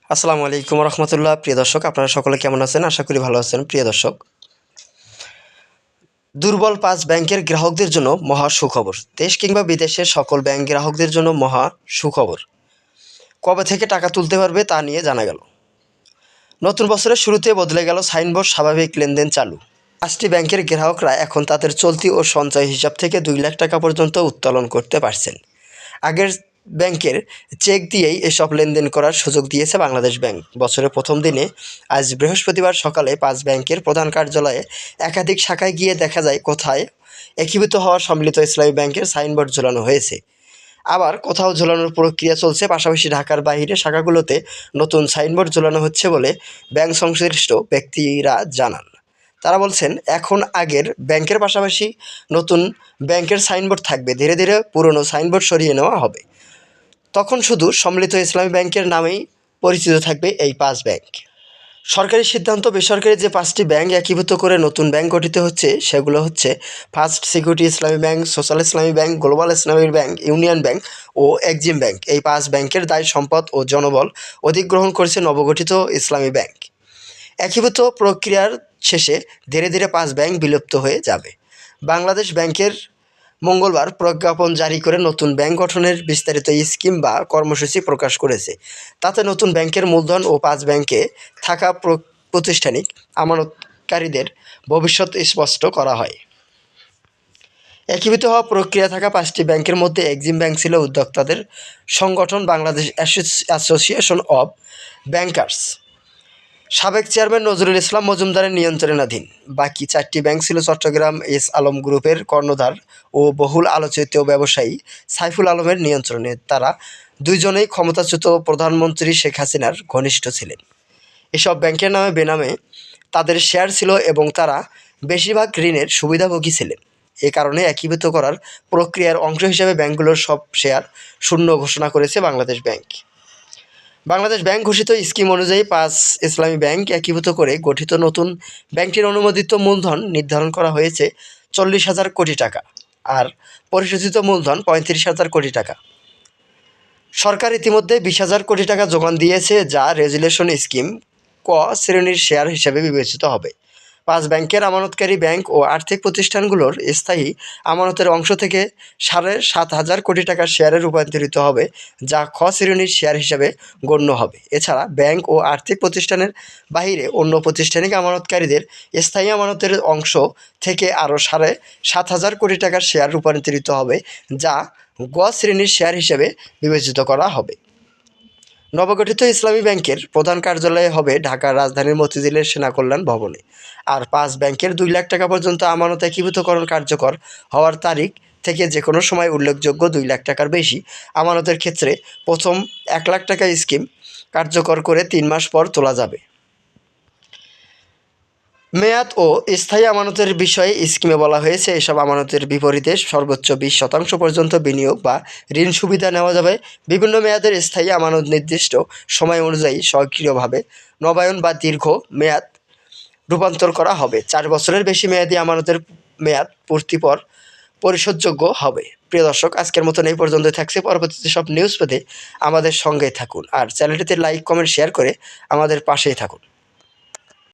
আসসালামু আলাইকুম রহমতুল্লাহ। প্রিয় দর্শক, আপনারা সকলে কেমন আছেন? আশা করি ভালো আছেন। প্রিয় দর্শক, দুর্বল ৫ ব্যাংকের গ্রাহকদের জন্য মহা সুখবর। দেশ কিংবা বিদেশের সকল ব্যাংক গ্রাহকদের জন্য মহা সুখবর। কবে থেকে টাকা তুলতে পারবে তা নিয়ে জানা গেল। নতুন বছরের শুরুতে বদলে গেল সাইনবোর্ড, স্বাভাবিক লেনদেন চালু। ৫টি ব্যাংকের গ্রাহকরা এখন তাদের চলতি ও সঞ্চয় হিসাব থেকে ২ লাখ টাকা পর্যন্ত উত্তোলন করতে পারছেন। আগের ব্যাংকের চেক দিয়েই এসব লেনদেন করার সুযোগ দিয়েছে বাংলাদেশ ব্যাংক। বছরের প্রথম দিনে আজ বৃহস্পতিবার সকালে ৫ ব্যাংকের প্রধান কার্যালয়ে একাধিক শাখায় গিয়ে দেখা যায় কোথায় একীভূত হওয়া সম্মিলিত ইসলামী ব্যাংকের সাইনবোর্ড ঝোলানো হয়েছে, আবার কোথাও ঝোলানোর প্রক্রিয়া চলছে। পাশাপাশি ঢাকার বাইরে শাখাগুলোতে নতুন সাইনবোর্ড ঝোলানো হচ্ছে বলে ব্যাংক সংশ্লিষ্ট ব্যক্তিরা জানান। তারা বলছেন, এখন আগের ব্যাংকের পাশাপাশি নতুন ব্যাংকের সাইনবোর্ড থাকবে। ধীরে ধীরে পুরনো সাইনবোর্ড সরিয়ে নেওয়া হবে। তখন শুধু সম্মিলিত ইসলামী ব্যাংকের নামেই পরিচিত থাকবে এই ৫ ব্যাংক। সরকারি সিদ্ধান্ত, বেসরকারি যে ৫টি ব্যাংক একীভূত করে নতুন ব্যাংক গঠিত হচ্ছে সেগুলো হচ্ছে ফার্স্ট সিকিউরিটি ইসলামী ব্যাংক, সোশ্যাল ইসলামী ব্যাংক, গ্লোবাল ইসলামী ব্যাংক, ইউনিয়ন ব্যাংক ও এক্সিম ব্যাংক। এই ৫ ব্যাংকের দায় সম্পদ ও জনবল অধিগ্রহণ করেছে নবগঠিত ইসলামী ব্যাংক। একীভূত প্রক্রিয়ার শেষে ধীরে ধীরে ৫ ব্যাংক বিলুপ্ত হয়ে যাবে। বাংলাদেশ ব্যাংকের মঙ্গলবার প্রজ্ঞাপন জারি করে নতুন ব্যাংক গঠনের বিস্তারিত স্কিম বা কর্মসূচি প্রকাশ করেছে। তাতে নতুন ব্যাংকের মূলধন ও ৫ ব্যাংকে থাকা প্রাতিষ্ঠানিক আমানতকারীদের ভবিষ্যৎ স্পষ্ট করা হয়। একীভূত হওয়া প্রক্রিয়া থাকা ৫টি ব্যাংকের মধ্যে এক্সিম ব্যাংক ছিল উদ্যোক্তাদের সংগঠন বাংলাদেশ অ্যাসোসিয়েশন অব ব্যাংকার্স, সাবেক চেয়ারম্যান নজরুল ইসলাম মজুমদারের নিয়ন্ত্রণাধীন। বাকি ৪টি ব্যাংক ছিল চট্টগ্রাম এস আলম গ্রুপের কর্ণধার ও বহুল আলোচিত ব্যবসায়ী সাইফুল আলমের নিয়ন্ত্রণে। তারা দুইজনেই ক্ষমতাচ্যুত প্রধানমন্ত্রী শেখ হাসিনার ঘনিষ্ঠ ছিলেন। এসব ব্যাংকের নামে বেনামে তাদের শেয়ার ছিল এবং তারা বেশিরভাগ ঋণের সুবিধাভোগী ছিলেন। এ কারণে একীভূত করার প্রক্রিয়ার অংশ হিসেবে ব্যাংকগুলোর সব শেয়ার শূন্য ঘোষণা করেছে বাংলাদেশ ব্যাংক। বাংলাদেশ ব্যাংক ঘোষিত স্কিম অনুযায়ী ৫ ইসলামী ব্যাংক একীভূত করে গঠিত নতুন ব্যাংকটির অনুমোদিত মূলধন নির্ধারণ করা হয়েছে ৪০,০০০ কোটি টাকা আর পরিশোধিত মূলধন ৩৫,০০০ কোটি টাকা। সরকার ইতিমধ্যে ২০,০০০ কোটি টাকা যোগান দিয়েছে, যা রেজুলেশন স্কিম ক শ্রেণীর শেয়ার হিসেবে বিবেচিত হবে। ৫ ব্যাংকের আমানতকারী ব্যাংক ও আর্থিক প্রতিষ্ঠানগুলোর স্থায়ী আমানতের অংশ থেকে ৭,৫০০ কোটি টাকার শেয়ারে রূপান্তরিত হবে, যা খ শ্রেণীর শেয়ার হিসেবে গণ্য হবে। এছাড়া ব্যাংক ও আর্থিক প্রতিষ্ঠানের বাইরে অন্য প্রাতিষ্ঠানিক আমানতকারীদের স্থায়ী আমানতের অংশ থেকে আরও ৭,৫০০ কোটি টাকার শেয়ার রূপান্তরিত হবে, যা গ শ্রেণীর শেয়ার হিসেবে বিবেচিত করা হবে। নবগঠিত ইসলামী ব্যাংকের প্রধান কার্যালয় হবে ঢাকার রাজধানীর মতিঝিলের সেনা কল্যাণ ভবনে। আর ৫ ব্যাংকের ২ লাখ টাকা পর্যন্ত আমানত একীভূতকরণ কার্যকর হওয়ার তারিখ থেকে যে কোনো সময় উল্লেখযোগ্য ২ লাখ টাকার বেশি আমানতের ক্ষেত্রে প্রথম ১ লাখ টাকা স্কিম কার্যকর করে ৩ মাস পর তোলা যাবে। মেয়াদ ও স্থায়ী আমানতের বিষয়ে স্কিমে বলা হয়েছে, এসব আমানতের বিপরীতে সর্বোচ্চ ২০% পর্যন্ত বিনিয়োগ বা ঋণ সুবিধা নেওয়া যাবে। বিভিন্ন মেয়াদের স্থায়ী আমানত নির্দিষ্ট সময় অনুযায়ী স্বয়ংক্রিয়ভাবে নবায়ন বা দীর্ঘ মেয়াদ রূপান্তর করা হবে। ৪ বছরের বেশি মেয়াদি আমানতের মেয়াদ পূর্তি পর পরিশোধযোগ্য হবে। প্রিয় দর্শক, আজকের মতন এই পর্যন্তই থাকছে। পরবর্তীতে সব নিউজ পেতে আমাদের সঙ্গেই থাকুন আর চ্যানেলটিতে লাইক, কমেন্ট, শেয়ার করে আমাদের পাশেই থাকুন।